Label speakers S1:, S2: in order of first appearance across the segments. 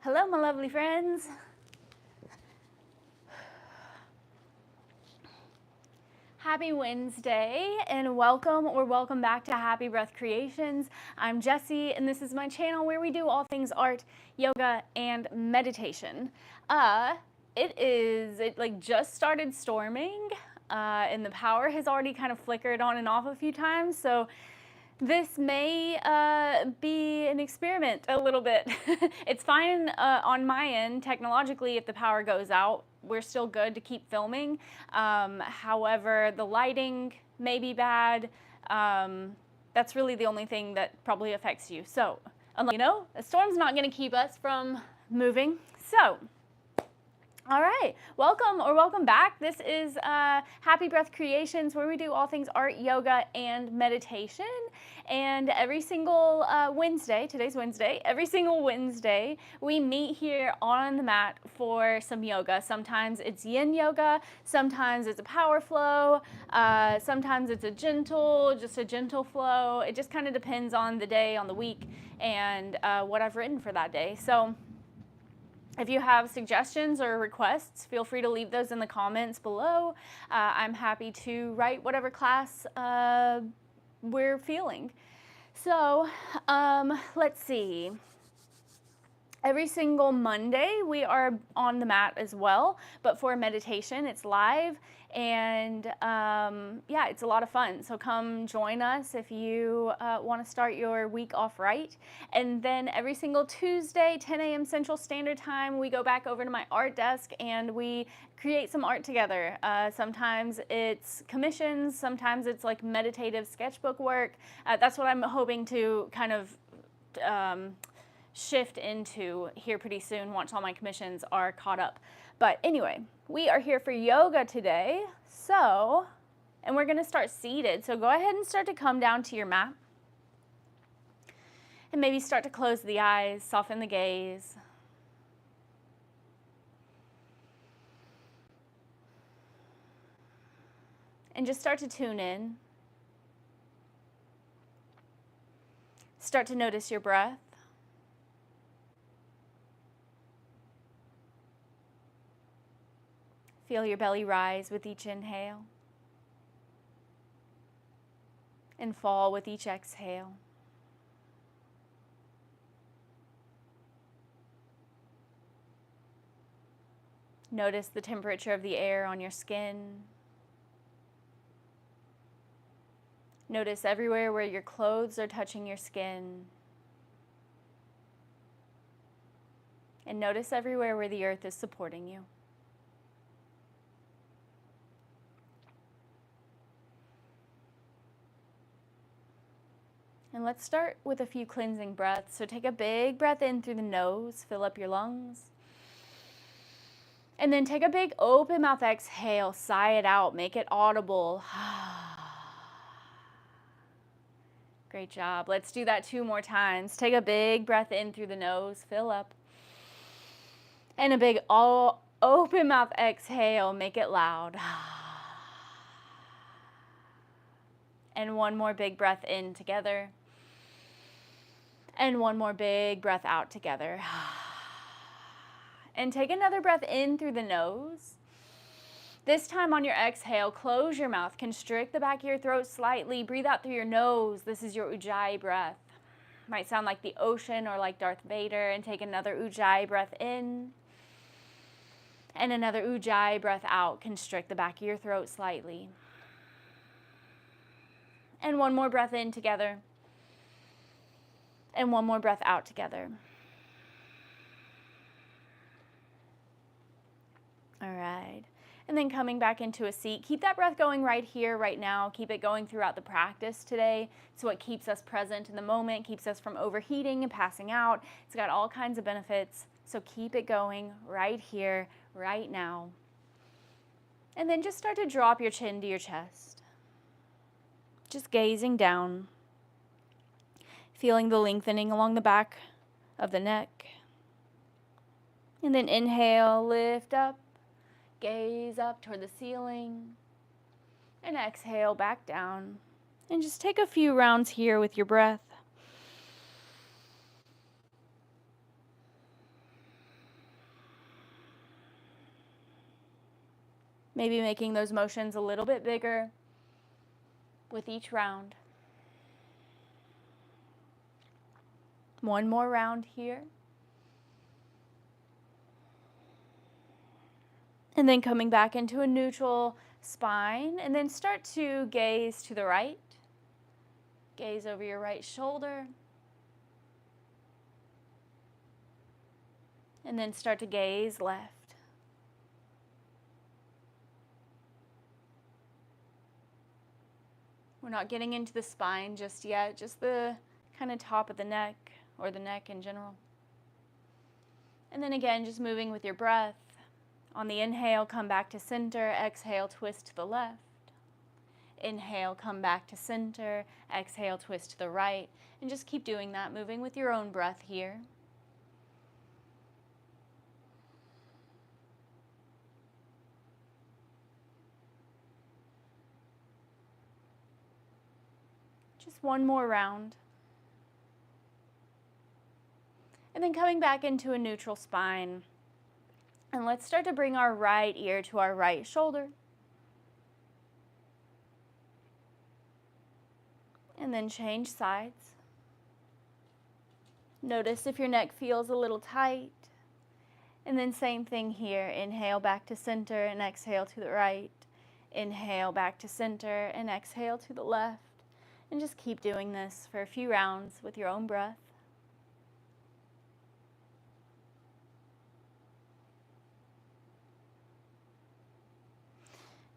S1: Hello, my lovely friends. Happy Wednesday and welcome back to Happy Breath Creations. I'm Jessie and this is my channel where we do all things art, yoga, and meditation. It just started storming and the power has already kind of flickered on and off a few times, so this may be an experiment a little bit. It's fine on my end technologically if the power goes out. We're still good to keep filming. However, the lighting may be bad. That's really the only thing that probably affects you. So, a storm's not going to keep us from moving. So, all right, welcome back. This is Happy Breath Creations, where we do all things art, yoga, and meditation. And every single Wednesday, today's Wednesday, every single Wednesday, we meet here on the mat for some yoga. Sometimes it's yin yoga, sometimes it's a power flow, sometimes it's just a gentle flow. It just kind of depends on the day, on the week, and what I've written for that day. So if you have suggestions or requests, feel free to leave those in the comments below. I'm happy to write whatever class we're feeling. So let's see. Every single Monday we are on the mat as well, but for meditation it's live, and yeah, it's a lot of fun. So come join us if you want to start your week off right. And then every single Tuesday, 10 a.m. Central Standard Time, we go back over to my art desk and we create some art together. Sometimes it's commissions, sometimes it's like meditative sketchbook work. That's what I'm hoping to kind of shift into here pretty soon once all my commissions are caught up. But anyway, we are here for yoga today. And we're gonna start seated. So go ahead and start to come down to your mat. And maybe start to close the eyes, soften the gaze. And just start to tune in. Start to notice your breath. Feel your belly rise with each inhale and fall with each exhale. Notice the temperature of the air on your skin. Notice everywhere where your clothes are touching your skin. And notice everywhere where the earth is supporting you. And let's start with a few cleansing breaths. So take a big breath in through the nose, fill up your lungs. And then take a big open mouth exhale, sigh it out, make it audible. Great job. Let's do that 2 more times. Take a big breath in through the nose, fill up. And a big open mouth exhale, make it loud. And 1 more big breath in together. And 1 more big breath out together. And take another breath in through the nose. This time on your exhale, close your mouth, constrict the back of your throat slightly, breathe out through your nose. This is your Ujjayi breath. Might sound like the ocean or like Darth Vader. And take another Ujjayi breath in. And another Ujjayi breath out, constrict the back of your throat slightly. And 1 more breath in together. And 1 more breath out together. All right. And then coming back into a seat. Keep that breath going right here, right now. Keep it going throughout the practice today. It's what keeps us present in the moment, keeps us from overheating and passing out. It's got all kinds of benefits. So keep it going right here, right now. And then just start to drop your chin to your chest. Just gazing down. Feeling the lengthening along the back of the neck. And then inhale, lift up, gaze up toward the ceiling. And exhale back down. And just take a few rounds here with your breath. Maybe making those motions a little bit bigger with each round. One more round here. And then coming back into a neutral spine, and then start to gaze to the right. Gaze over your right shoulder. And then start to gaze left. We're not getting into the spine just yet, just the kind of top of the neck, or the neck in general. And then again, just moving with your breath. On the inhale, come back to center. Exhale, twist to the left. Inhale, come back to center. Exhale, twist to the right. And just keep doing that, moving with your own breath here. Just one more round. And then coming back into a neutral spine. And let's start to bring our right ear to our right shoulder. And then change sides. Notice if your neck feels a little tight. And then same thing here. Inhale back to center and exhale to the right. Inhale back to center and exhale to the left. And just keep doing this for a few rounds with your own breath.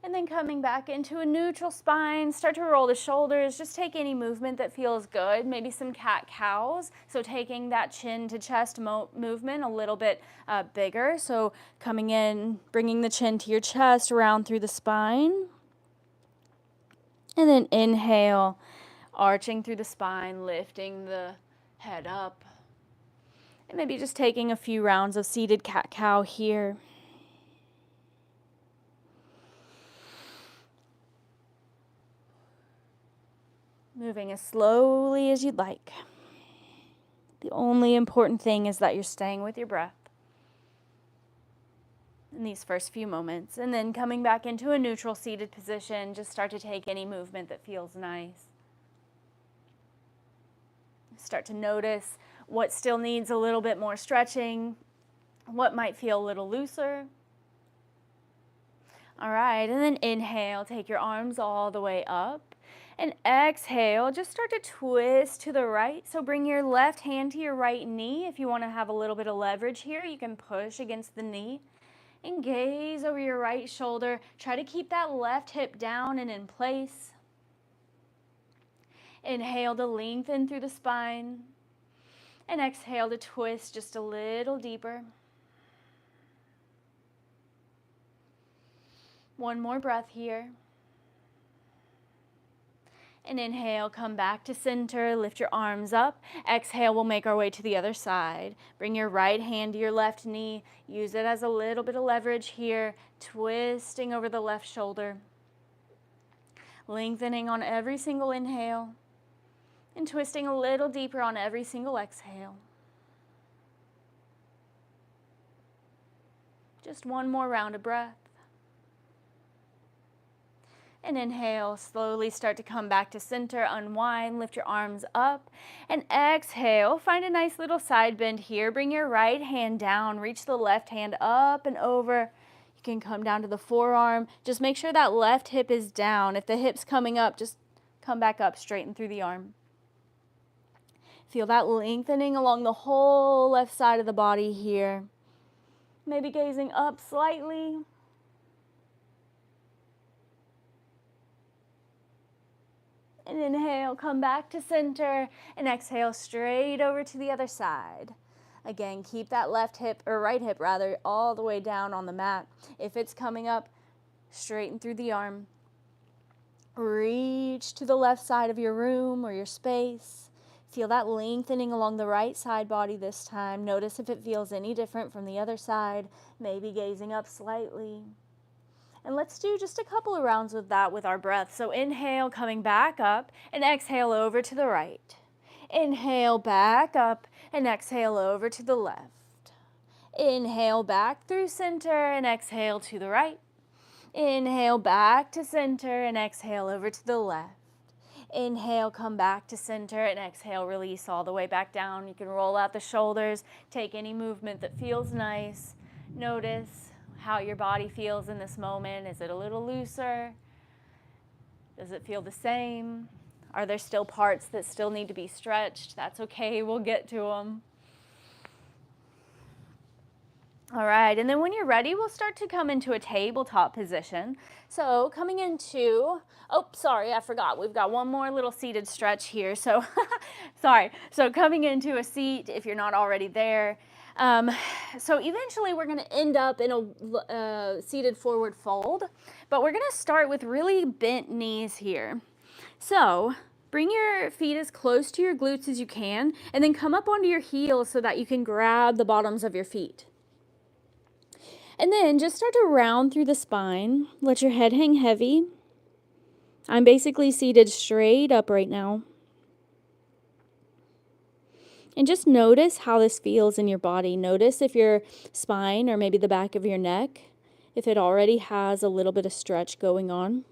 S1: And then coming back into a neutral spine, start to roll the shoulders. Just take any movement that feels good, maybe some cat-cows. So taking that chin to chest movement a little bit bigger. So coming in, bringing the chin to your chest, around through the spine. And then inhale, arching through the spine, lifting the head up. And maybe just taking a few rounds of seated cat-cow here. Moving as slowly as you'd like. The only important thing is that you're staying with your breath in these first few moments. And then coming back into a neutral seated position, just start to take any movement that feels nice. Start to notice what still needs a little bit more stretching, what might feel a little looser. All right, and then inhale, take your arms all the way up. And exhale, just start to twist to the right. So bring your left hand to your right knee. If you want to have a little bit of leverage here, you can push against the knee. And gaze over your right shoulder. Try to keep that left hip down and in place. Inhale to lengthen through the spine. And exhale to twist just a little deeper. One more breath here. And inhale, come back to center, lift your arms up. Exhale, we'll make our way to the other side. Bring your right hand to your left knee. Use it as a little bit of leverage here, twisting over the left shoulder. Lengthening on every single inhale and twisting a little deeper on every single exhale. Just one more round of breath. And inhale, slowly start to come back to center, unwind, lift your arms up. And exhale, find a nice little side bend here. Bring your right hand down, reach the left hand up and over. You can come down to the forearm. Just make sure that left hip is down. If the hip's coming up, just come back up, straighten through the arm. Feel that lengthening along the whole left side of the body here. Maybe gazing up slightly. And inhale, come back to center, and exhale straight over to the other side. Again, keep that left hip, or right hip rather, all the way down on the mat. If it's coming up, straighten through the arm. Reach to the left side of your room or your space. Feel that lengthening along the right side body this time. Notice if it feels any different from the other side, maybe gazing up slightly. And let's do just a couple of rounds with that with our breath. So inhale, coming back up, and exhale over to the right. Inhale, back up, and exhale over to the left. Inhale, back through center, and exhale to the right. Inhale back to center and exhale over to the left. Inhale, come back to center and exhale, release all the way back down. You can roll out the shoulders, take any movement that feels nice. Notice how your body feels in this moment. Is it a little looser? Does it feel the same? Are there still parts that still need to be stretched? That's okay, we'll get to them. All right, and then when you're ready, we'll start to come into a tabletop position. So coming into, oh, sorry, I forgot. We've got one more little seated stretch here. So, sorry. So coming into a seat, if you're not already there. So eventually we're going to end up in a seated forward fold, but we're going to start with really bent knees here. So bring your feet as close to your glutes as you can, and then come up onto your heels so that you can grab the bottoms of your feet. And then just start to round through the spine. Let your head hang heavy. I'm basically seated straight up right now. And just notice how this feels in your body. Notice if your spine or maybe the back of your neck, if it already has a little bit of stretch going on.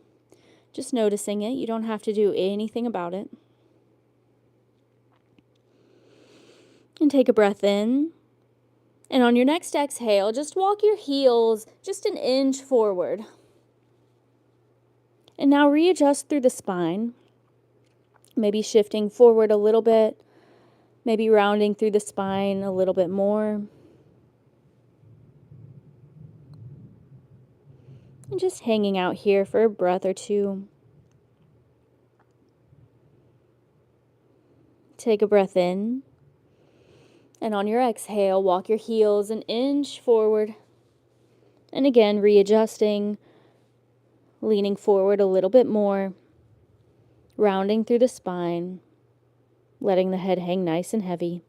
S1: Just noticing it. You don't have to do anything about it. And take a breath in. And on your next exhale, just walk your heels just an inch forward. And now readjust through the spine. Maybe shifting forward a little bit. Maybe rounding through the spine a little bit more. And just hanging out here for a breath or two. Take a breath in. And on your exhale, walk your heels an inch forward. And again, readjusting, leaning forward a little bit more, rounding through the spine, letting the head hang nice and heavy.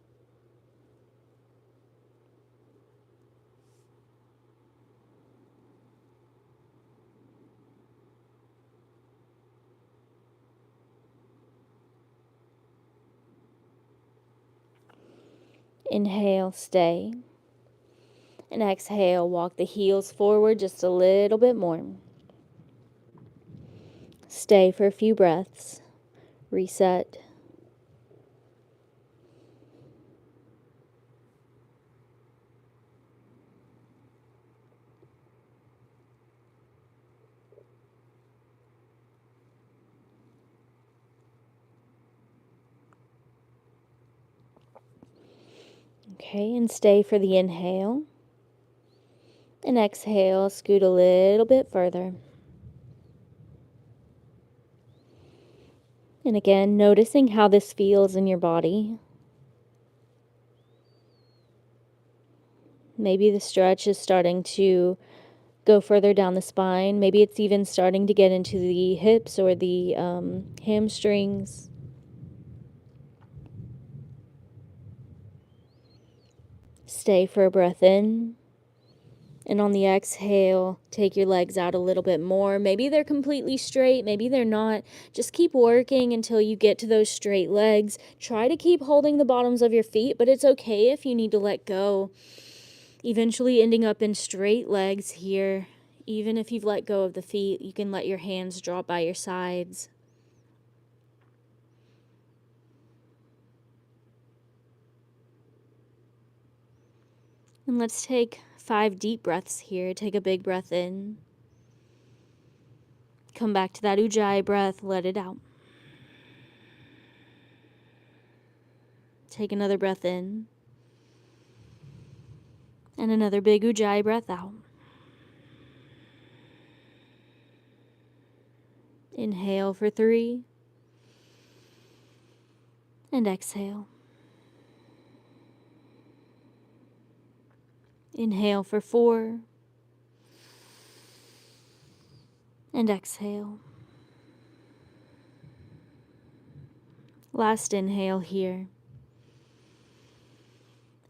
S1: Inhale, stay. And exhale, walk the heels forward just a little bit more. Stay for a few breaths. Reset. Okay, and stay for the inhale. And exhale, scoot a little bit further. And again, noticing how this feels in your body. Maybe the stretch is starting to go further down the spine. Maybe it's even starting to get into the hips or the hamstrings. Stay for a breath in. And on the exhale, take your legs out a little bit more. Maybe they're completely straight, maybe they're not. Just keep working until you get to those straight legs. Try to keep holding the bottoms of your feet, but it's okay if you need to let go. Eventually ending up in straight legs here. Even if you've let go of the feet, you can let your hands drop by your sides. And let's take 5 deep breaths here. Take a big breath in. Come back to that Ujjayi breath. Let it out. Take another breath in. And another big Ujjayi breath out. Inhale for 3. And exhale. Inhale for 4. And exhale. Last inhale here.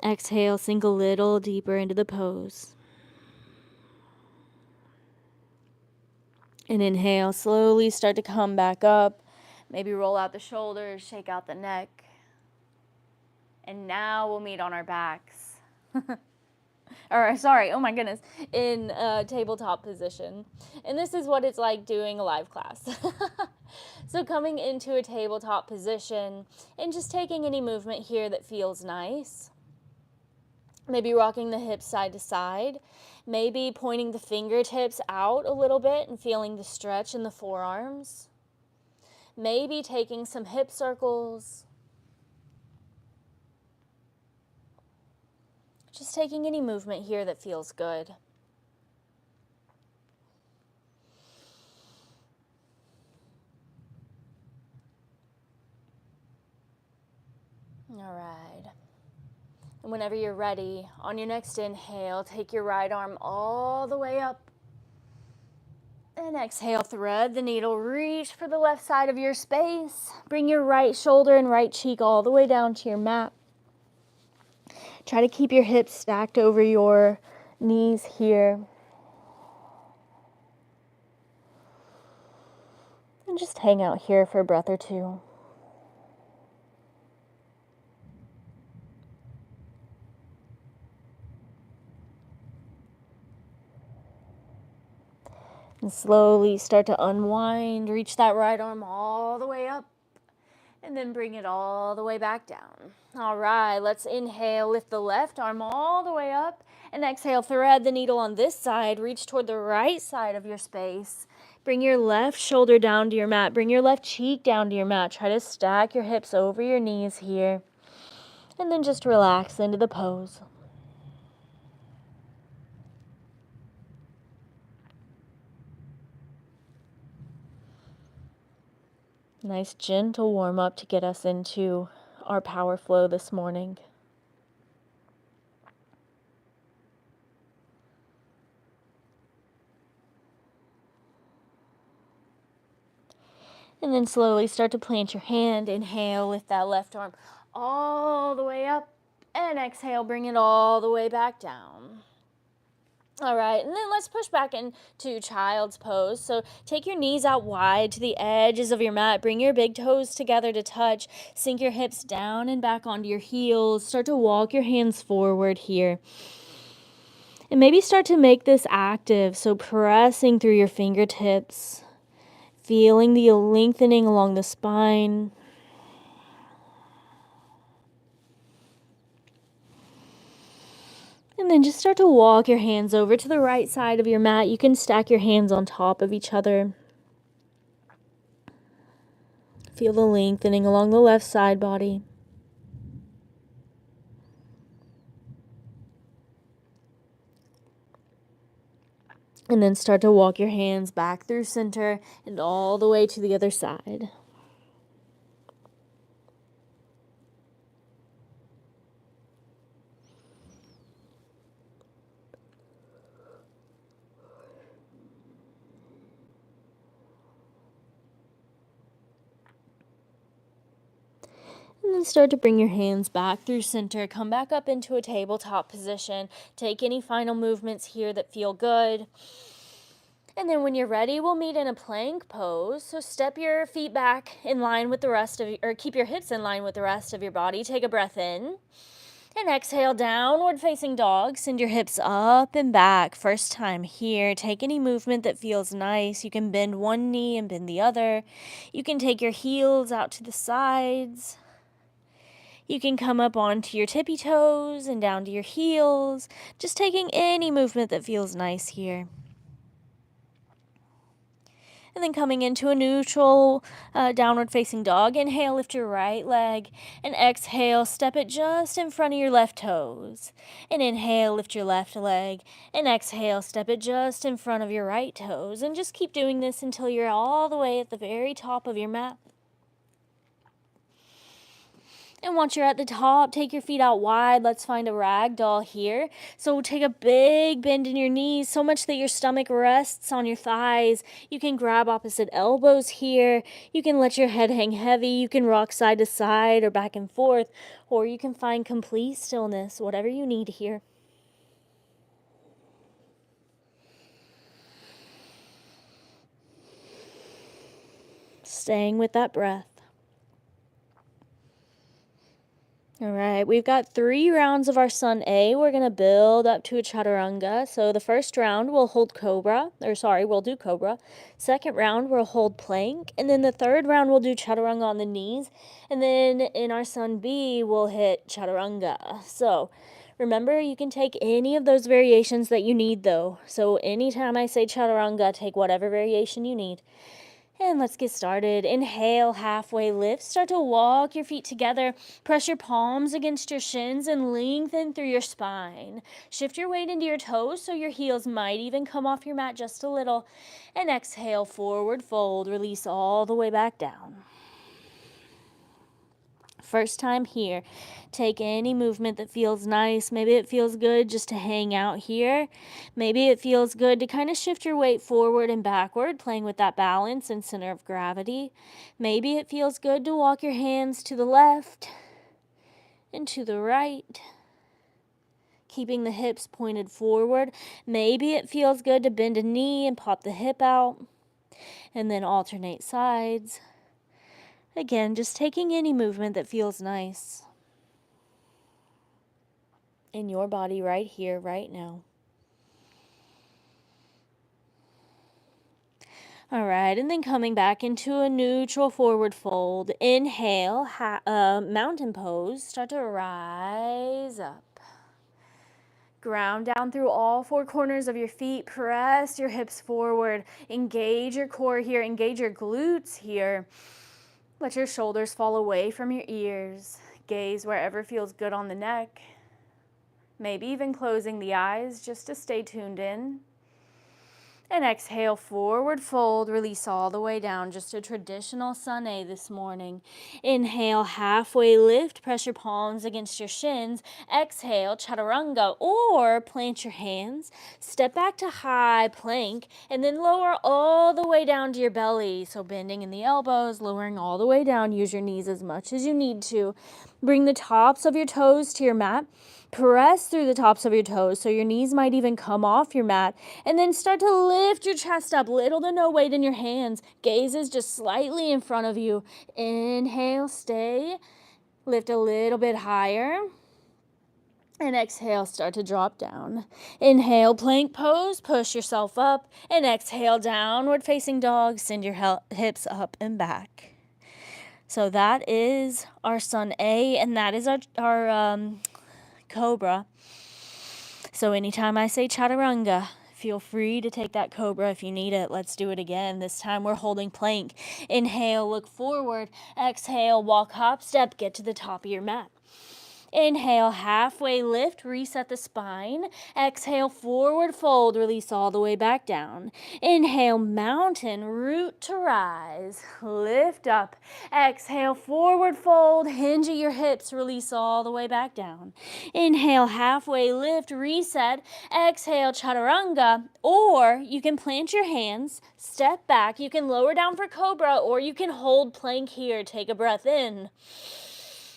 S1: Exhale, sink a little deeper into the pose. And inhale, slowly start to come back up. Maybe roll out the shoulders, shake out the neck. And now we'll meet on our backs. or sorry, oh my goodness, in tabletop position. And this is what it's like doing a live class. So coming into a tabletop position and just taking any movement here that feels nice. Maybe rocking the hips side to side. Maybe pointing the fingertips out a little bit and feeling the stretch in the forearms. Maybe taking some hip circles. Just taking any movement here that feels good. All right. And whenever you're ready, on your next inhale, take your right arm all the way up. And exhale, thread the needle, reach for the left side of your space. Bring your right shoulder and right cheek all the way down to your mat. Try to keep your hips stacked over your knees here. And just hang out here for a breath or two. And slowly start to unwind. Reach that right arm all the way up. And then bring it all the way back down. All right, let's inhale, lift the left arm all the way up. And exhale, thread the needle on this side. Reach toward the right side of your space. Bring your left shoulder down to your mat. Bring your left cheek down to your mat. Try to stack your hips over your knees here. And then just relax into the pose. Nice gentle warm up to get us into our power flow this morning. And then slowly start to plant your hand. Inhale, lift that left arm all the way up. And exhale, bring it all the way back down. All right, and then let's push back into child's pose. So take your knees out wide to the edges of your mat. Bring your big toes together to touch. Sink your hips down and back onto your heels. Start to walk your hands forward here. And maybe start to make this active. So pressing through your fingertips. Feeling the lengthening along the spine. And then just start to walk your hands over to the right side of your mat. You can stack your hands on top of each other. Feel the lengthening along the left side body. And then start to walk your hands back through center and all the way to the other side. And then start to bring your hands back through center. Come back up into a tabletop position. Take any final movements here that feel good. And then when you're ready, we'll meet in a plank pose. So step your feet back in line with the rest of, or keep your hips in line with the rest of your body. Take a breath in. And exhale, downward facing dog. Send your hips up and back. First time here. Take any movement that feels nice. You can bend one knee and bend the other. You can take your heels out to the sides. You can come up onto your tippy toes and down to your heels. Just taking any movement that feels nice here. And then coming into a neutral downward facing dog. Inhale, lift your right leg. And exhale, step it just in front of your left toes. And inhale, lift your left leg. And exhale, step it just in front of your right toes. And just keep doing this until you're all the way at the very top of your mat. And once you're at the top, take your feet out wide. Let's find a rag doll here. So take a big bend in your knees, so much that your stomach rests on your thighs. You can grab opposite elbows here. You can let your head hang heavy. You can rock side to side or back and forth, or you can find complete stillness, whatever you need here. Staying with that breath.
S2: All right, we've got 3 rounds of our Sun A. We're going to build up to a Chaturanga. So the first round we'll hold Cobra, we'll do Cobra. Second round we'll hold Plank, and then the third round we'll do Chaturanga on the knees. And then in our Sun B, we'll hit Chaturanga. So remember, you can take any of those variations that you need though. So anytime I say Chaturanga, take whatever variation you need. And let's get started. Inhale, halfway lift. Start to walk your feet together. Press your palms against your shins and lengthen through your spine. Shift your weight into your toes so your heels might even come off your mat just a little. And exhale, forward fold. Release all the way back down. First time here, take any movement that feels nice. Maybe it feels good just to hang out here. Maybe it feels good to kind of shift your weight forward and backward, playing with that balance and center of gravity. Maybe it feels good to walk your hands to the left and to the right, keeping the hips pointed forward. Maybe it feels good to bend a knee and pop the hip out, and then alternate sides. Again, just taking any movement that feels nice in your body right here, right now. All right, and then coming back into a neutral forward fold. Inhale, mountain pose. Start to rise up. Ground down through all 4 corners of your feet. Press your hips forward. Engage your core here. Engage your glutes here. Let your shoulders fall away from your ears. Gaze wherever feels good on the neck. Maybe even closing the eyes just to stay tuned in. And exhale, forward fold, release all the way down. Just a traditional Sun A this morning. Inhale, halfway lift, press your palms against your shins. Exhale, Chaturanga, or plant your hands. Step back to high plank, and then lower all the way down to your belly. So bending in the elbows, lowering all the way down. Use your knees as much as you need to. Bring the tops of your toes to your mat. Press through the tops of your toes so your knees might even come off your mat. And then start to lift your chest up, little to no weight in your hands. Gaze is just slightly in front of you. Inhale, stay. Lift a little bit higher. And exhale, start to drop down. Inhale, plank pose, push yourself up. And exhale, downward facing dog. Send your hips up and back. So that is our Sun A, and that is our Cobra. So anytime I say Chaturanga, feel free to take that Cobra if you need it. Let's do it again. This time we're holding plank. Inhale, look forward. Exhale, walk, hop, step, get to the top of your mat. Inhale, halfway lift, reset the spine. Exhale, forward fold, release all the way back down. Inhale, mountain, root to rise. Lift up. Exhale, forward fold, hinge at your hips, release all the way back down. Inhale, halfway lift, reset. Exhale, Chaturanga, or you can plant your hands, step back. You can lower down for Cobra, or you can hold plank here. Take a breath in.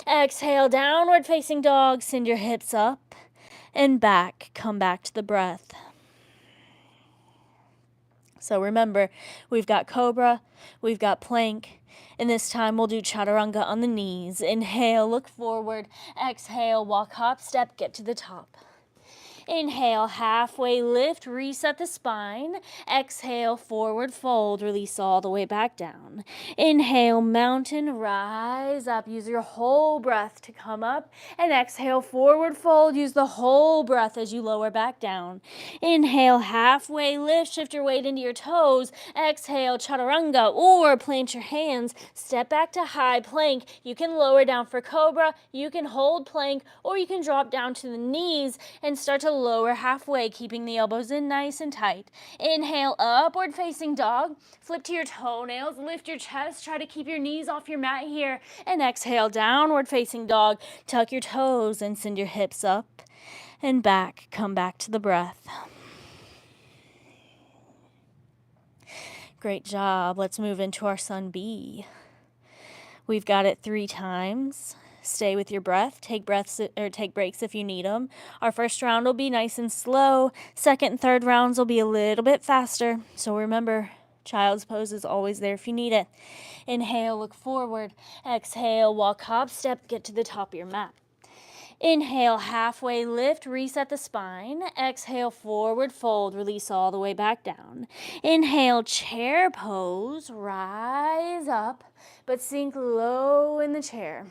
S2: Exhale, downward facing dog. Send your hips up and back. Come back to the breath. So remember, we've got Cobra, we've got plank, and this time we'll do Chaturanga on the knees. Inhale, look forward. Exhale, walk, hop, step, get to the top. Inhale, halfway lift, reset the spine. Exhale, forward fold, release all the way back down. Inhale, mountain, rise up. Use your whole breath to come up. And exhale, forward fold. Use the whole breath as you lower back down. Inhale, halfway lift, shift your weight into your toes. Exhale, Chaturanga, or plant your hands. Step back to high plank. You can lower down for Cobra. You can hold plank, or you can drop down to the knees and start to lower halfway, keeping the elbows in nice and tight. Inhale, upward facing dog. Flip to your toenails, lift your chest, try to keep your knees off your mat here. And exhale, downward facing dog. Tuck your toes and send your hips up and back. Come back to the breath. Great job. Let's move into our Sun B. We've got it 3 times. Stay with your breath. Take breaks if you need them. Our first round will be nice and slow. Second and third rounds will be a little bit faster. So remember, child's pose is always there if you need it. Inhale, look forward. Exhale, walk, hop, step, get to the top of your mat. Inhale, halfway lift, reset the spine. Exhale, forward fold, release all the way back down. Inhale, chair pose, rise up, but sink low in the chair.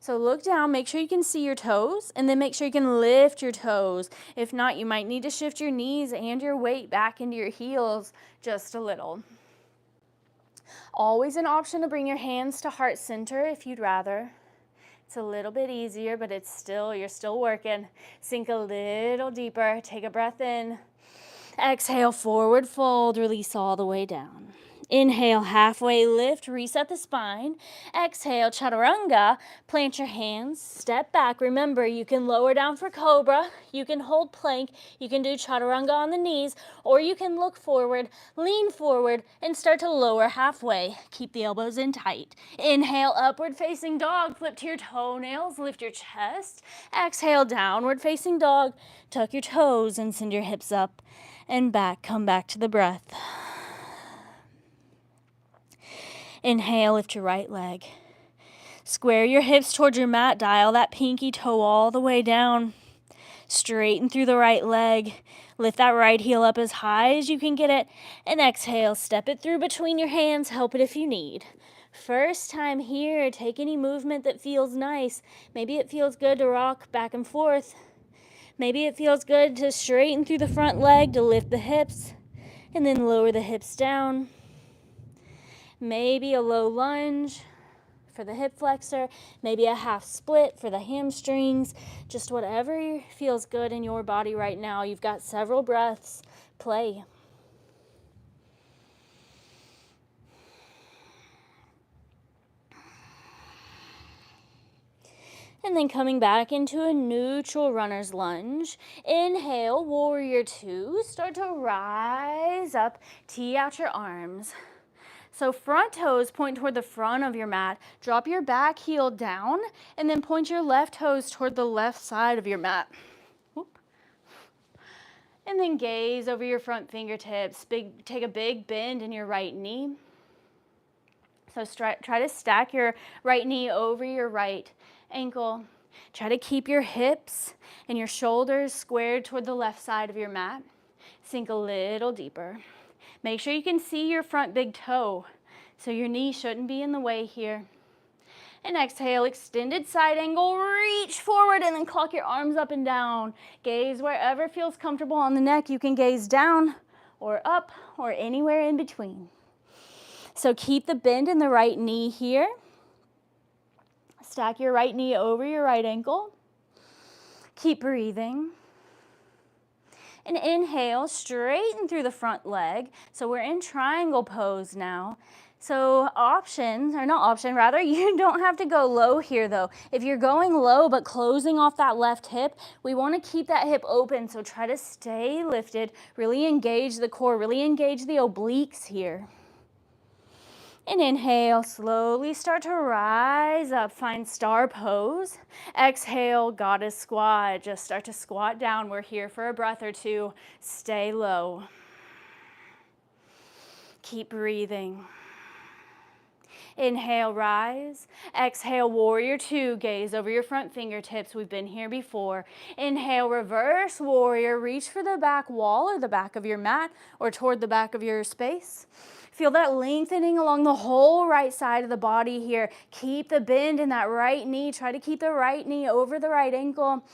S2: So look down, make sure you can see your toes, and then make sure you can lift your toes. If not, you might need to shift your knees and your weight back into your heels just a little. Always an option to bring your hands to heart center if you'd rather. It's a little bit easier, but you're still working. Sink a little deeper, take a breath in. Exhale, forward fold, release all the way down. Inhale, halfway lift, reset the spine. Exhale, Chaturanga, plant your hands, step back. Remember, you can lower down for Cobra, you can hold plank, you can do Chaturanga on the knees, or you can look forward, lean forward, and start to lower halfway. Keep the elbows in tight. Inhale, upward facing dog, flip to your toenails, lift your chest. Exhale, downward facing dog, tuck your toes and send your hips up and back. Come back to the breath. Inhale, lift your right leg. Square your hips towards your mat, dial that pinky toe all the way down. Straighten through the right leg. Lift that right heel up as high as you can get it. And exhale, step it through between your hands, help it if you need. First time here, take any movement that feels nice. Maybe it feels good to rock back and forth. Maybe it feels good to straighten through the front leg to lift the hips and then lower the hips down. Maybe a low lunge for the hip flexor, maybe a half split for the hamstrings, just whatever feels good in your body right now. You've got several breaths. Play. And then coming back into a neutral runner's lunge. Inhale, warrior two. Start to rise up, tee out your arms. So front toes point toward the front of your mat. Drop your back heel down and then point your left toes toward the left side of your mat. Whoop. And then gaze over your front fingertips. Take a big bend in your right knee. So try to stack your right knee over your right ankle. Try to keep your hips and your shoulders squared toward the left side of your mat. Sink a little deeper. Make sure you can see your front big toe, so your knee shouldn't be in the way here. And exhale, extended side angle, reach forward and then clock your arms up and down. Gaze wherever feels comfortable on the neck. You can gaze down or up or anywhere in between. So keep the bend in the right knee here. Stack your right knee over your right ankle. Keep breathing. And inhale, straighten through the front leg. So we're in triangle pose now. So you don't have to go low here though. If you're going low but closing off that left hip, we want to keep that hip open. So try to stay lifted, really engage the core, really engage the obliques here. And inhale, slowly start to rise up, find star pose. Exhale, goddess squat, just start to squat down. We're here for a breath or two. Stay low. Keep breathing. Inhale, rise. Exhale, warrior two, gaze over your front fingertips. We've been here before. Inhale, reverse warrior, reach for the back wall or the back of your mat or toward the back of your space. Feel that lengthening along the whole right side of the body here. Keep the bend in that right knee. Try to keep the right knee over the right ankle.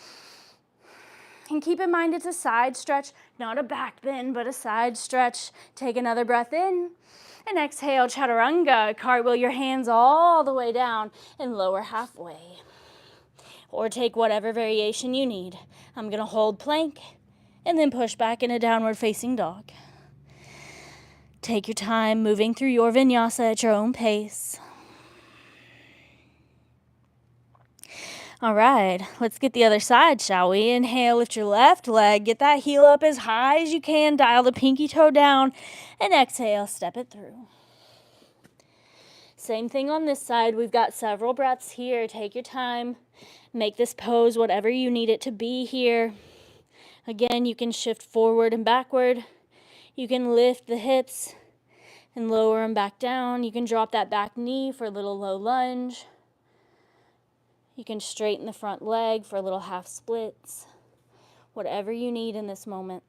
S2: And keep in mind it's a side stretch, not a back bend, but a side stretch. Take another breath in. And exhale, Chaturanga. Cartwheel your hands all the way down and lower halfway. Or take whatever variation you need. I'm going to hold plank and then push back in a downward facing dog. Take your time moving through your vinyasa at your own pace. All right, let's get the other side, shall we? Inhale, lift your left leg, get that heel up as high as you can, dial the pinky toe down, and exhale, step it through. Same thing on this side. We've got several breaths here. Take your time. Make this pose whatever you need it to be here. Again, you can shift forward and backward. You can lift the hips and lower them back down. You can drop that back knee for a little low lunge. You can straighten the front leg for little half splits, whatever you need in this moment.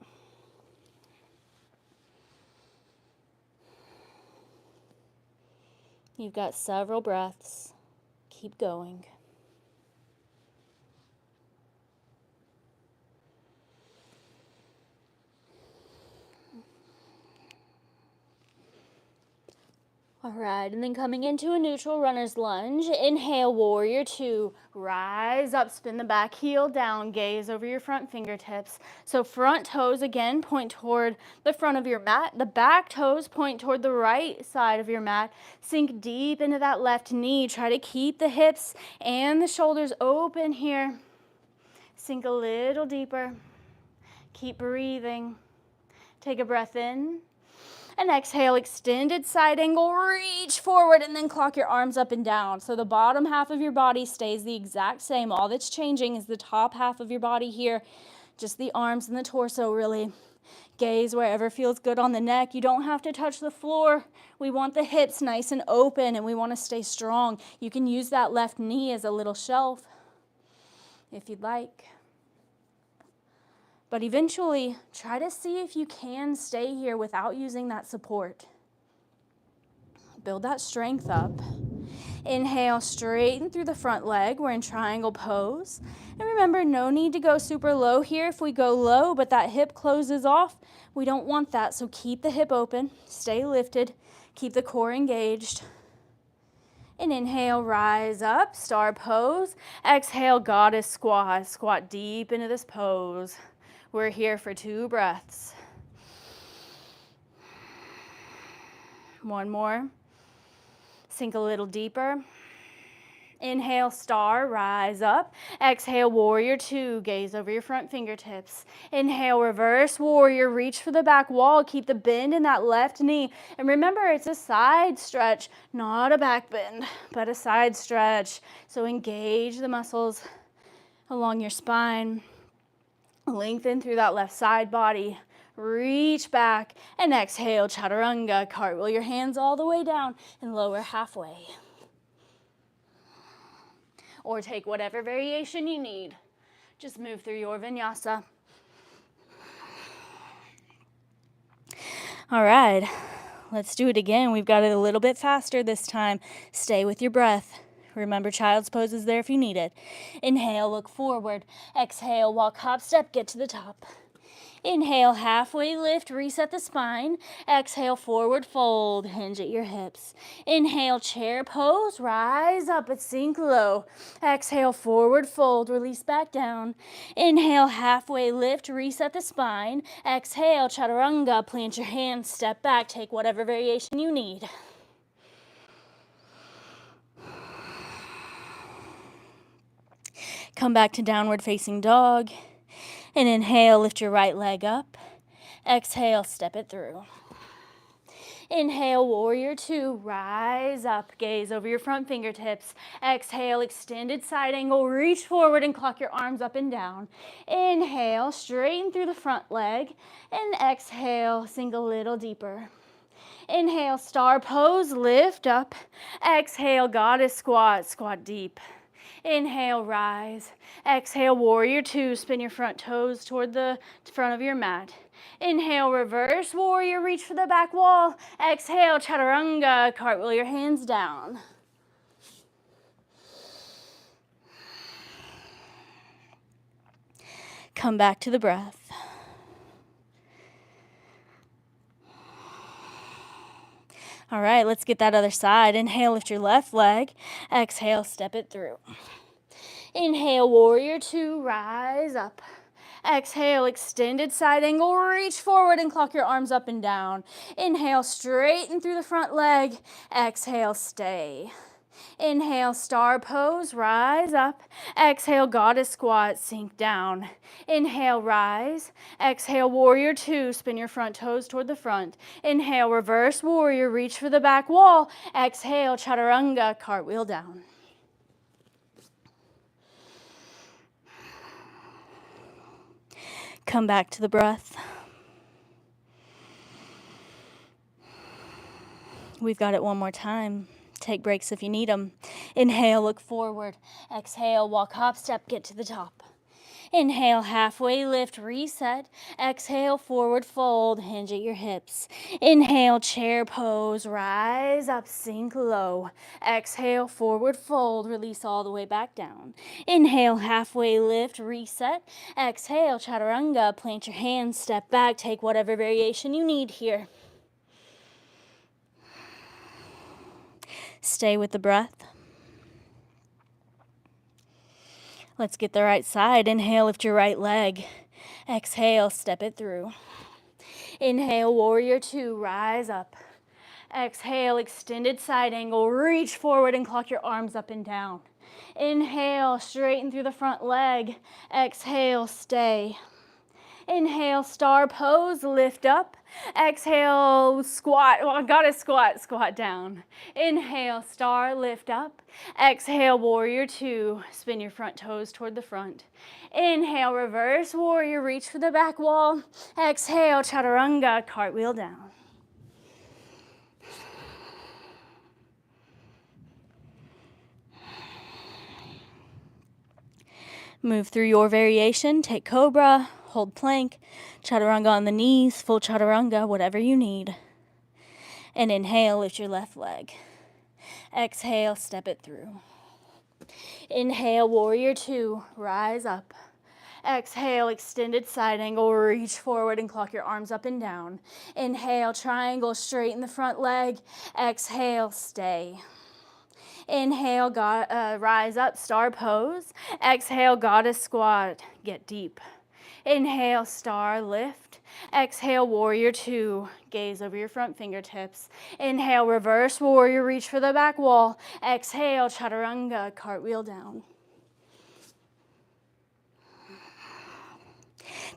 S2: You've got several breaths. Keep going. All right, and then coming into a neutral runner's lunge, inhale, warrior two, rise up, spin the back heel down, gaze over your front fingertips. So front toes again point toward the front of your mat, the back toes point toward the right side of your mat. Sink deep into that left knee, try to keep the hips and the shoulders open here. Sink a little deeper, keep breathing. Take a breath in. And exhale, extended side angle, reach forward and then clock your arms up and down. So the bottom half of your body stays the exact same. All that's changing is the top half of your body here, just the arms and the torso really. Gaze wherever feels good on the neck. You don't have to touch the floor. We want the hips nice and open and we want to stay strong. You can use that left knee as a little shelf if you'd like. But eventually, try to see if you can stay here without using that support. Build that strength up. Inhale, straighten through the front leg. We're in triangle pose. And remember, no need to go super low here. If we go low, but that hip closes off, we don't want that. So keep the hip open, stay lifted, keep the core engaged. And inhale, rise up, star pose. Exhale, goddess squat. Squat deep into this pose. We're here for 2 breaths. One more. Sink a little deeper. Inhale, star, rise up. Exhale, warrior two, gaze over your front fingertips. Inhale, reverse warrior, reach for the back wall. Keep the bend in that left knee. And remember, it's a side stretch, not a back bend, but a side stretch. So engage the muscles along your spine. Lengthen through that left side body. Reach back and exhale, Chaturanga. Cartwheel your hands all the way down and lower halfway. Or take whatever variation you need. Just move through your vinyasa. All right, let's do it again. We've got it a little bit faster this time. Stay with your breath. Remember, child's pose is there if you need it. Inhale, look forward. Exhale, walk hop step, get to the top. Inhale, halfway lift, reset the spine. Exhale, forward fold, hinge at your hips. Inhale, chair pose, rise up but sink low. Exhale, forward fold, release back down. Inhale, halfway lift, reset the spine. Exhale, Chaturanga, plant your hands, step back, take whatever variation you need. Come back to downward facing dog. And inhale, lift your right leg up. Exhale, step it through. Inhale, warrior two, rise up, gaze over your front fingertips. Exhale, extended side angle, reach forward and clock your arms up and down. Inhale, straighten through the front leg. And exhale, sink a little deeper. Inhale, star pose, lift up. Exhale, goddess squat, squat deep. Inhale, rise. Exhale, warrior two, spin your front toes toward the front of your mat. Inhale, reverse warrior, reach for the back wall. Exhale, Chaturanga, cartwheel your hands down. Come back to the breath. All right, let's get that other side. Inhale, lift your left leg. Exhale, step it through. Inhale, warrior two, rise up. Exhale, extended side angle, reach forward and clock your arms up and down. Inhale, straighten through the front leg. Exhale, stay. Inhale, star pose, rise up. Exhale, goddess squat, sink down. Inhale, rise. Exhale, warrior two, spin your front toes toward the front. Inhale, reverse warrior, reach for the back wall. Exhale, Chaturanga, cartwheel down. Come back to the breath. We've got it one more time. Take breaks if you need them. Inhale, look forward. Exhale, walk, hop, step, get to the top. Inhale, halfway lift, reset. Exhale, forward fold, hinge at your hips. Inhale, chair pose, rise up, sink low. Exhale, forward fold, release all the way back down. Inhale, halfway lift, reset. Exhale, chaturanga, plant your hands, step back, take whatever variation you need here. Stay with the breath. Let's get the right side. Inhale, lift your right leg. Exhale, step it through. Inhale, warrior two, rise up. Exhale, extended side angle, reach forward and clock your arms up and down. Inhale, straighten through the front leg. Exhale, stay. Inhale, star pose, lift up. Exhale, squat. Well, I gotta squat down. Inhale, star, lift up. Exhale, warrior two. Spin your front toes toward the front. Inhale, reverse warrior, reach for the back wall. Exhale, chaturanga, cartwheel down. Move through your variation. Take cobra, hold plank, chaturanga on the knees, full chaturanga, whatever you need. And inhale, lift your left leg. Exhale, step it through. Inhale, warrior two, rise up. Exhale, extended side angle, reach forward and clock your arms up and down. Inhale, triangle, straighten the front leg. Exhale, stay. Inhale, rise up, star pose. Exhale, goddess squat, get deep. Inhale, star, lift. Exhale, warrior two, gaze over your front fingertips. Inhale, reverse warrior, reach for the back wall. Exhale, chaturanga, cartwheel down.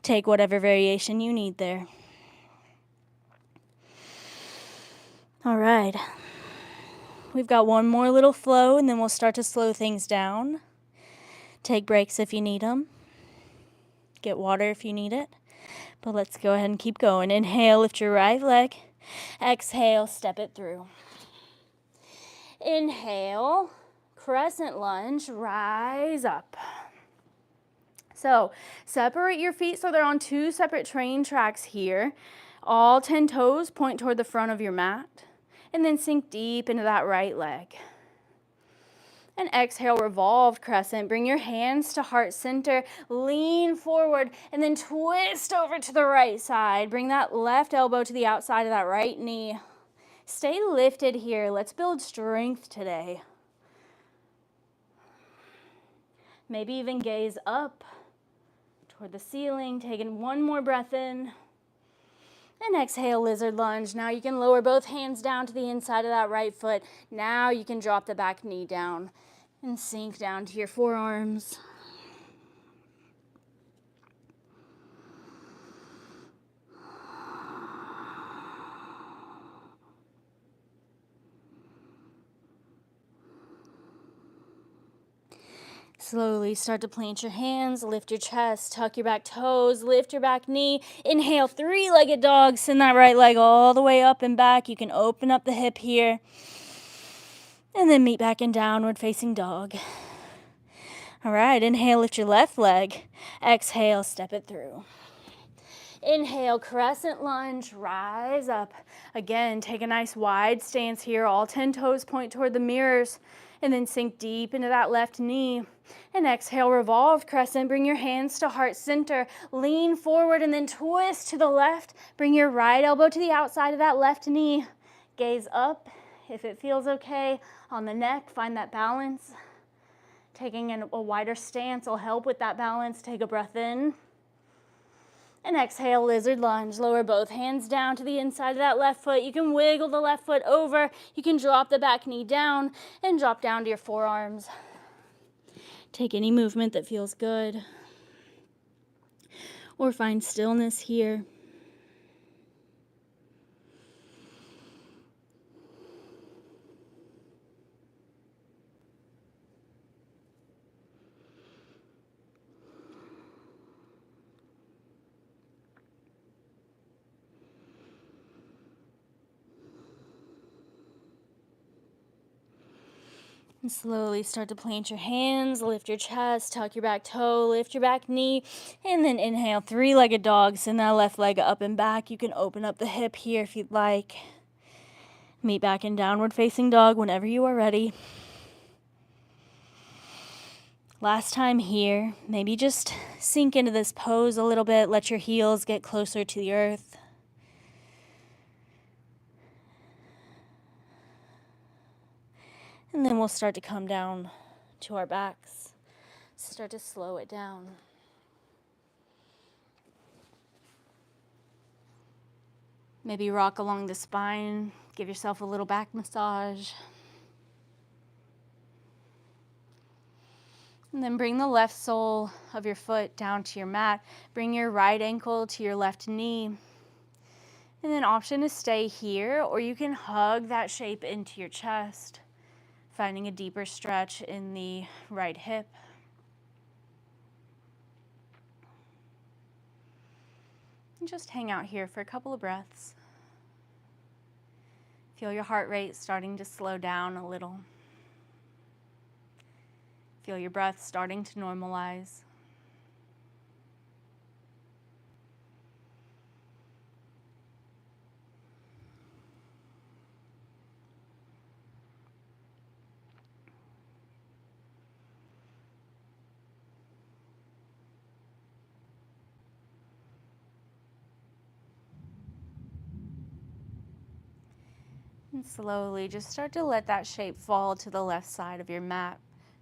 S2: Take whatever variation you need there. All right. We've got one more little flow, and then we'll start to slow things down. Take breaks if you need them. Get water if you need it. But let's go ahead and keep going. Inhale, lift your right leg. Exhale, step it through. Inhale, crescent lunge, rise up. So separate your feet so they're on two separate train tracks here. All 10 toes point toward the front of your mat. And then sink deep into that right leg. And exhale, revolved crescent. Bring your hands to heart center. Lean forward and then twist over to the right side. Bring that left elbow to the outside of that right knee. Stay lifted here. Let's build strength today. Maybe even gaze up toward the ceiling. Taking one more breath in. And exhale, lizard lunge. Now you can lower both hands down to the inside of that right foot. Now you can drop the back knee down and sink down to your forearms. Slowly start to plant your hands, lift your chest, tuck your back toes, lift your back knee. Inhale, three-legged dog. Send that right leg all the way up and back. You can open up the hip here. And then meet back in downward facing dog. All right, inhale, lift your left leg. Exhale, step it through. Inhale, crescent lunge, rise up. Again, take a nice wide stance here. All 10 toes point toward the mirrors. And then sink deep into that left knee. And exhale, revolved crescent. Bring your hands to heart center. Lean forward and then twist to the left. Bring your right elbow to the outside of that left knee. Gaze up if it feels okay. On the neck, find that balance. Taking a wider stance will help with that balance. Take a breath in. And exhale, lizard lunge. Lower both hands down to the inside of that left foot. You can wiggle the left foot over. You can drop the back knee down and drop down to your forearms. Take any movement that feels good. Or find stillness here. And slowly start to plant your hands, lift your chest, tuck your back toe, lift your back knee, and then inhale, three-legged dog. Send that left leg up and back. You can open up the hip here if you'd like. Meet back in downward facing dog whenever you are ready. Last time here, maybe just sink into this pose a little bit. Let your heels get closer to the earth. And then we'll start to come down to our backs. Start to slow it down. Maybe rock along the spine. Give yourself a little back massage. And then bring the left sole of your foot down to your mat. Bring your right ankle to your left knee. And then option to stay here, or you can hug that shape into your chest, finding a deeper stretch in the right hip. And just hang out here for a couple of breaths. Feel your heart rate starting to slow down a little. Feel your breath starting to normalize. And slowly just start to let that shape fall to the left side of your mat.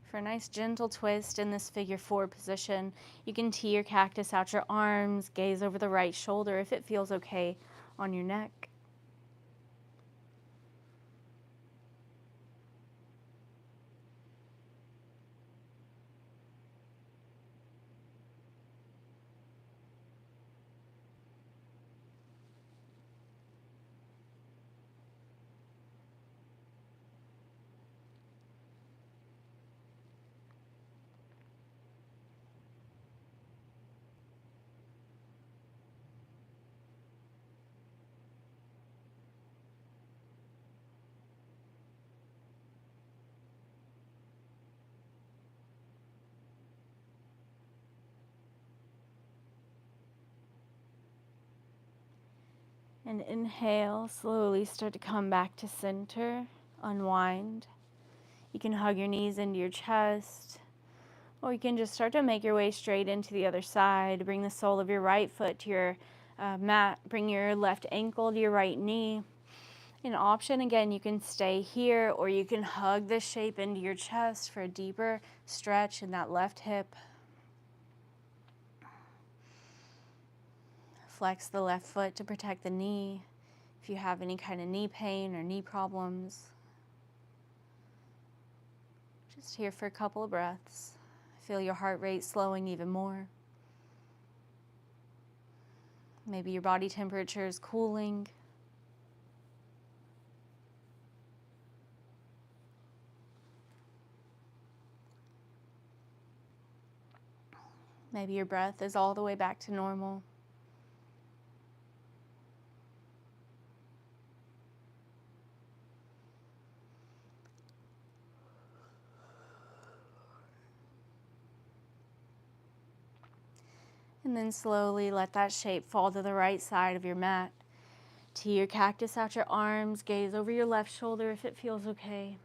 S2: For a nice gentle twist in this figure 4 position, you can tee your cactus out your arms, gaze over the right shoulder if it feels okay on your neck. And inhale, slowly start to come back to center, unwind. You can hug your knees into your chest, or you can just start to make your way straight into the other side. Bring the sole of your right foot to your mat. Bring your left ankle to your right knee. An option, again, you can stay here, or you can hug this shape into your chest for a deeper stretch in that left hip. Flex the left foot to protect the knee if you have any kind of knee pain or knee problems. Just here for a couple of breaths. Feel your heart rate slowing even more. Maybe your body temperature is cooling. Maybe your breath is all the way back to normal. And then slowly let that shape fall to the right side of your mat. Tee your cactus out your arms, gaze over your left shoulder if it feels okay.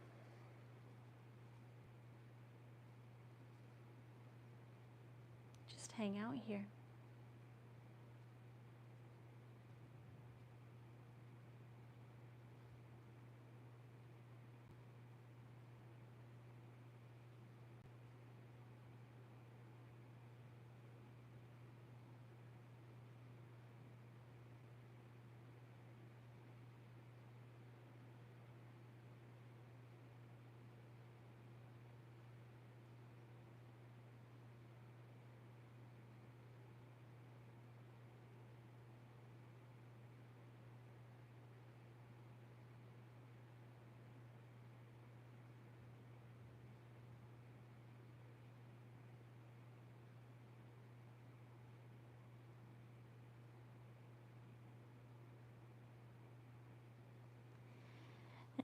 S2: Just hang out here.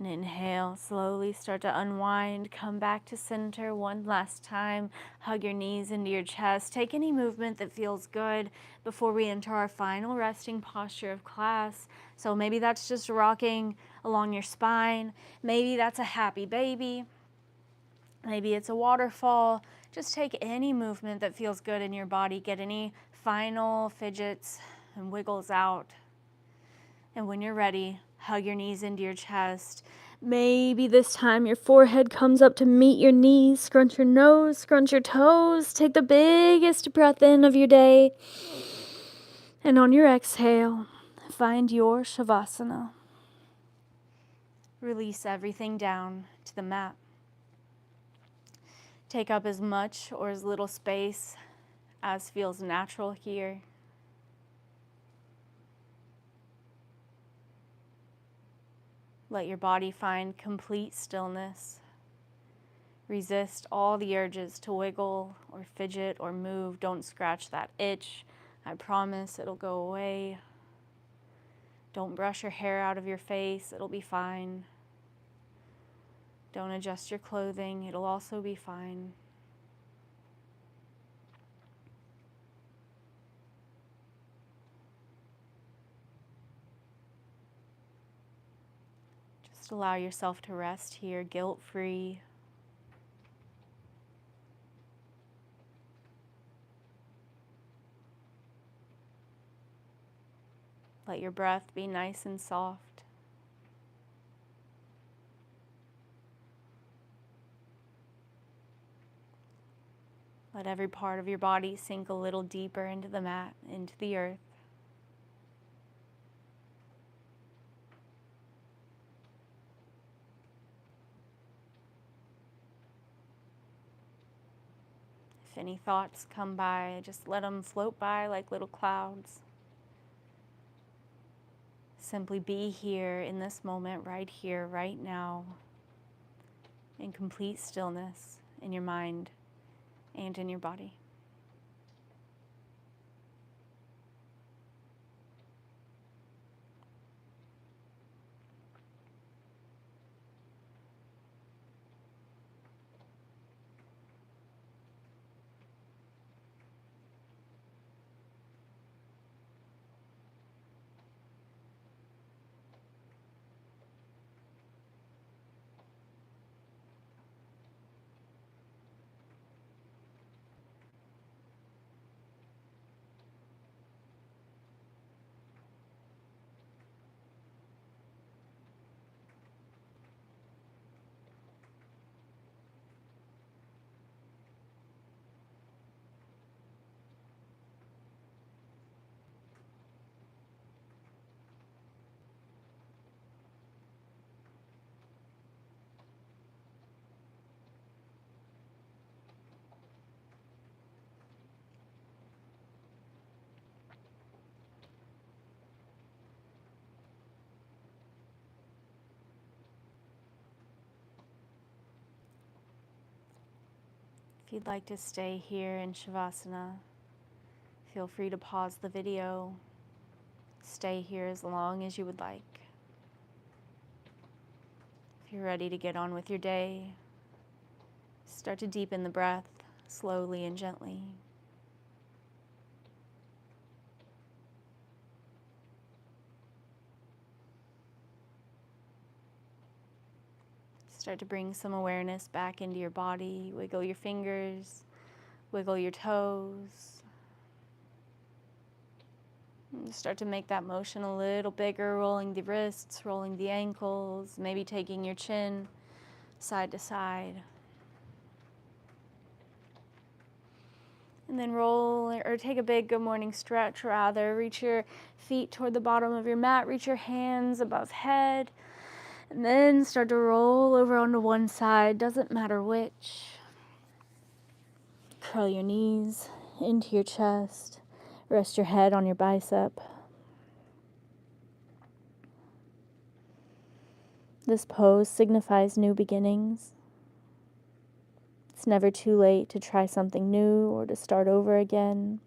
S2: And inhale, slowly start to unwind, come back to center one last time. Hug your knees into your chest. Take any movement that feels good before we enter our final resting posture of class. So maybe that's just rocking along your spine. Maybe that's a happy baby. Maybe it's a waterfall. Just take any movement that feels good in your body. Get any final fidgets and wiggles out. And when you're ready, hug your knees into your chest. Maybe this time your forehead comes up to meet your knees. Scrunch your nose, scrunch your toes. Take the biggest breath in of your day. And on your exhale, find your Shavasana. Release everything down to the mat. Take up as much or as little space as feels natural here. Let your body find complete stillness. Resist all the urges to wiggle or fidget or move. Don't scratch that itch. I promise it'll go away. Don't brush your hair out of your face. It'll be fine. Don't adjust your clothing. It'll also be fine. Just allow yourself to rest here, guilt-free. Let your breath be nice and soft. Let every part of your body sink a little deeper into the mat, into the earth. If any thoughts come by, just let them float by like little clouds. Simply be here in this moment, right here, right now, in complete stillness in your mind and in your body. If you'd like to stay here in Shavasana, feel free to pause the video. Stay here as long as you would like. If you're ready to get on with your day, start to deepen the breath slowly and gently. Start to bring some awareness back into your body. Wiggle your fingers, wiggle your toes. And start to make that motion a little bigger, rolling the wrists, rolling the ankles, maybe taking your chin side to side. And then roll or take a big good morning stretch rather. Reach your feet toward the bottom of your mat, reach your hands above head. And then start to roll over onto one side, doesn't matter which. Curl your knees into your chest. Rest your head on your bicep. This pose signifies new beginnings. It's never too late to try something new or to start over again.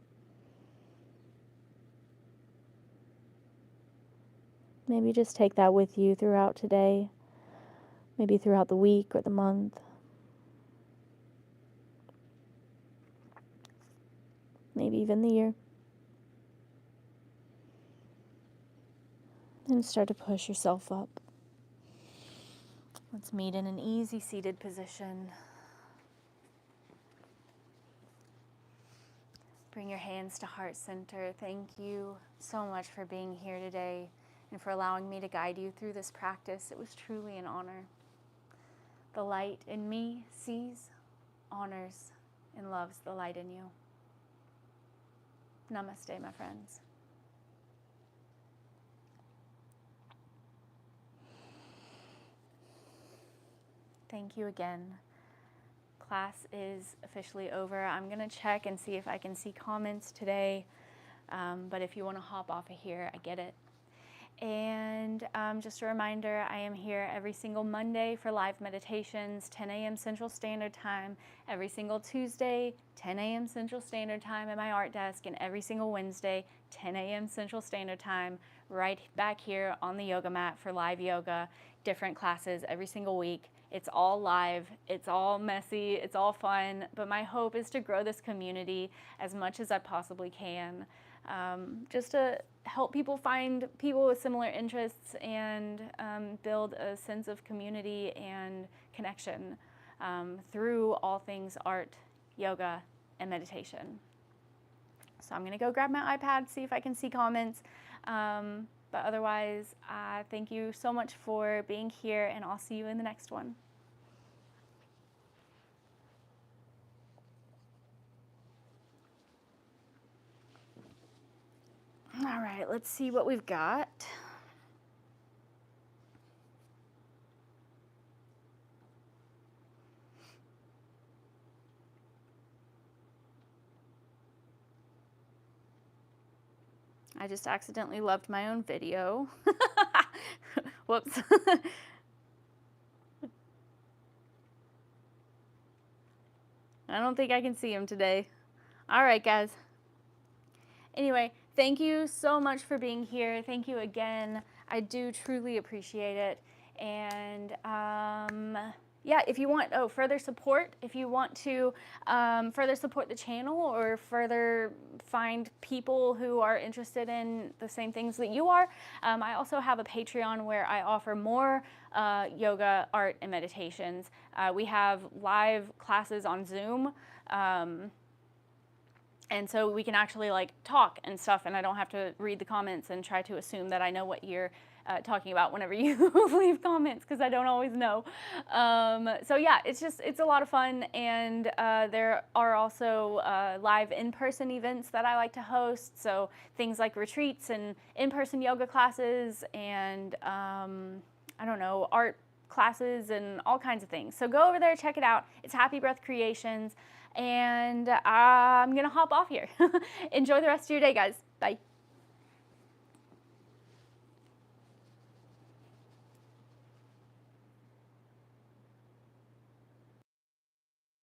S2: Maybe just take that with you throughout today. maybe throughout the week or the month. Maybe even the year. And start to push yourself up. Let's meet in an easy seated position. Bring your hands to heart center. Thank you so much for being here today and for allowing me to guide you through this practice. It was truly an honor. The light in me sees, honors, and loves the light in you. Namaste, my friends. Thank you again. Class is officially over. I'm going to check and see if I can see comments today. But if you want to hop off of here, I get it. And just a reminder, I am here every single Monday for live meditations, 10 a.m. Central Standard Time, every single Tuesday, 10 a.m. Central Standard Time at my art desk, and every single Wednesday, 10 a.m. Central Standard Time, right back here on the yoga mat for live yoga, different classes every single week. It's all live, it's all messy, it's all fun, but my hope is to grow this community as much as I possibly can, just to help people find people with similar interests and build a sense of community and connection through all things art, yoga, and meditation. So I'm gonna go grab my iPad, see if I can see comments. But otherwise, thank you so much for being here, and I'll see you in the next one. All right, let's see what we've got. I just accidentally loved my own video. Whoops. I don't think I can see him today. All right, guys. Anyway, thank you so much for being here. Thank you again. I do truly appreciate it. And yeah, if you want further support, if you want to further support the channel or further find people who are interested in the same things that you are, I also have a Patreon where I offer more yoga, art, and meditations. We have live classes on Zoom. And so we can actually like talk and stuff, and I don't have to read the comments and try to assume that I know what you're talking about whenever you leave comments, because I don't always know. So yeah, it's a lot of fun, and there are also live in-person events that I like to host, so things like retreats and in-person yoga classes and I don't know, art classes and all kinds of things. So go over there, check it out. It's Happy Breath Creations. And I'm gonna hop off here. Enjoy the rest of your day, guys. Bye.